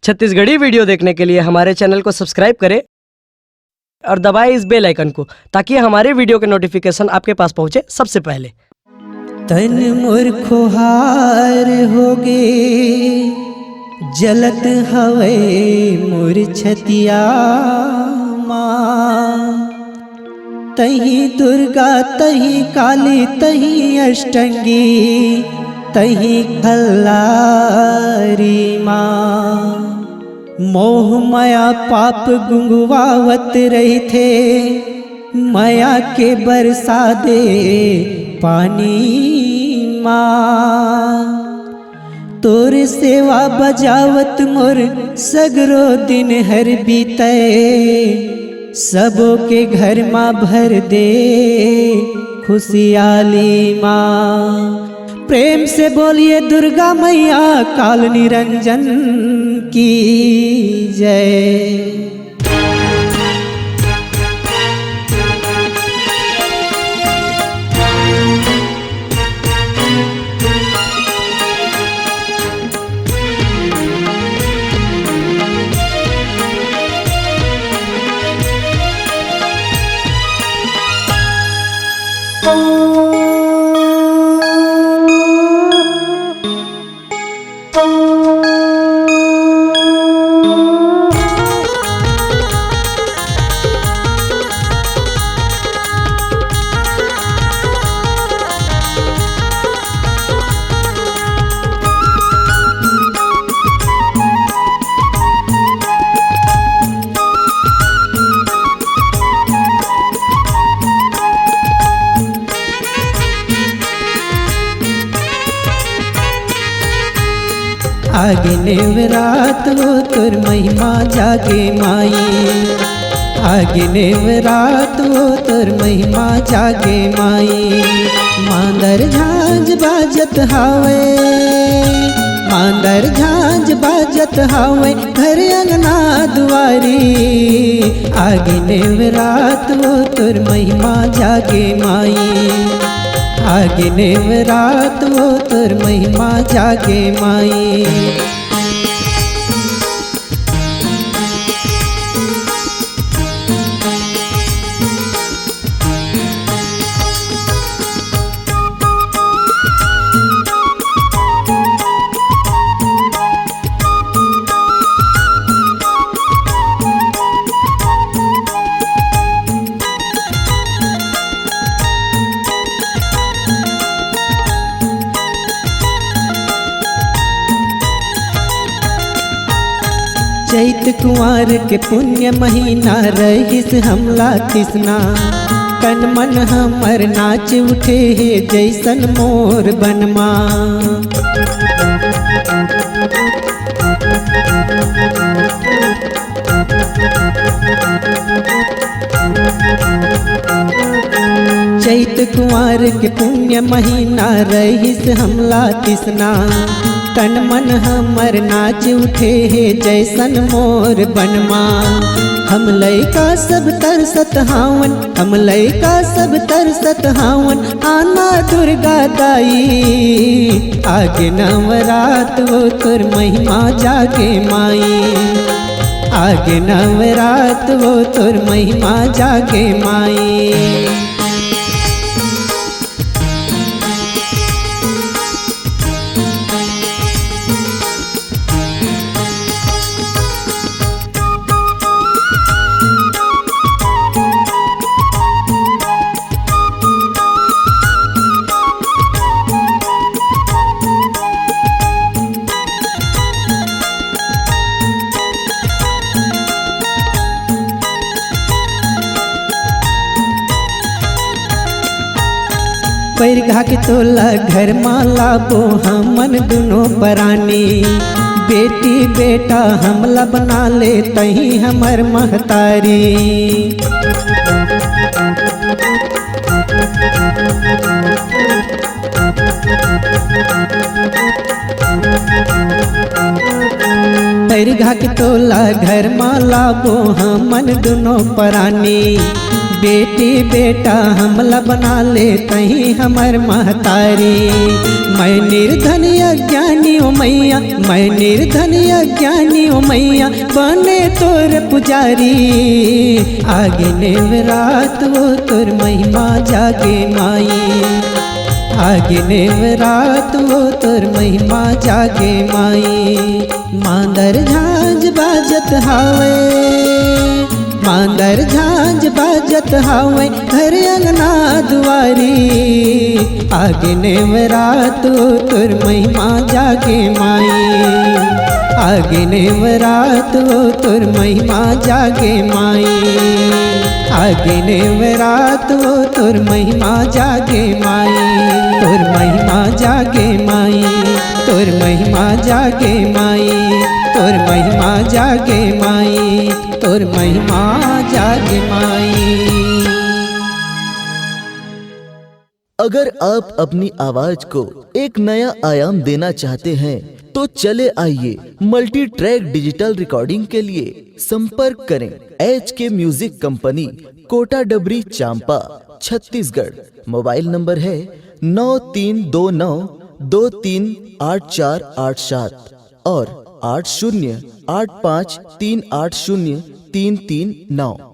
Chhattisgarhi video देखने के लिए हमारे चैनल को सब्सक्राइब करें और दबाएं इस बेल आइकन को ताकि हमारे वीडियो के नोटिफिकेशन आपके पास पहुंचे सबसे पहले। तन मोर खोहार होगे जलत हवे मोर छतिया माँ। तही दुर्गा तही काली तही अष्टंगी तही खल्लारी माँ। मोह माया पाप गुंगवावत रही थे माया के बरसा दे पानी माँ। तोर सेवा बजावत मोर सगरो दिन हर बीते सबों के घर माँ भर दे खुशियाली माँ। प्रेम से बोलिए दुर्गा मैया काल निरंजन की जय। आगे नेवरात वो तुर महिमा जागे माई। आगे नेवरात वो तुर महिमा जागे माई। मांदर झांझ बाजत हावे मांदर झांझ बाजत हावे घर अंगना दुआरी। आगे नेवरात वो तुर महिमा जागे माई। आगे नेवरात वो तुर महिमा जागे माई। चैत कुंवर के पुण्य महीना रहीस हमला तिसना। तन मन हमर नाच उठे हे जैसन मोर बनमा। चैत कुंवर के पुण्य महीना रहीस हमला तिसना। तन मन हमर नाच उठे हे जैसन मोर बनमा। हम लइका सब तरसत हावन हम लइका सब तरसत हावन आना दुर्गा दाई। आगे नवरात वो तुर महिमा जागे माई। आगे नवरात वो तुर महिमा जागे माई। पैर घा के तोला घर माला बो हमन दुनो परानी। बेटी बेटा हमला बना ले तही हमर महतारी। पैर घा के तोला घर माला बो हमन दुनो परानी। बेटी बेटा हमला बना ले तही हमर महतारी। मैं निर्धन अज्ञानी ओ मैया, मैं निर्धन अज्ञानी ओ मैया, बने तोर पुजारी। आगे नेवरात वो तोर महिमा जागे माई, आगे नेवरात वो तोर महिमा जागे माई। मांदर झांझ बाजत हावे, मांदर झांझ बाजत हावे घर अंगना दुआरी। आगे नेवरात वो तोर महिमा जागे माई, आगे नेवरात वो तोर महिमा जागे माई, आगे नेवरात वो तोर महिमा जागे माई। तोर महिमा जागे माई, तोर महिमा जागे माई, तोर महिमा जागे माई, तोर महिमा जागे माई। अगर आप अपनी आवाज को एक नया आयाम देना चाहते हैं तो चले आइए मल्टी ट्रैक डिजिटल रिकॉर्डिंग के लिए संपर्क करें HK म्यूजिक कंपनी, कोटा डबरी, चांपा, छत्तीसगढ़। मोबाइल नंबर है 9329238487 और 8085380339।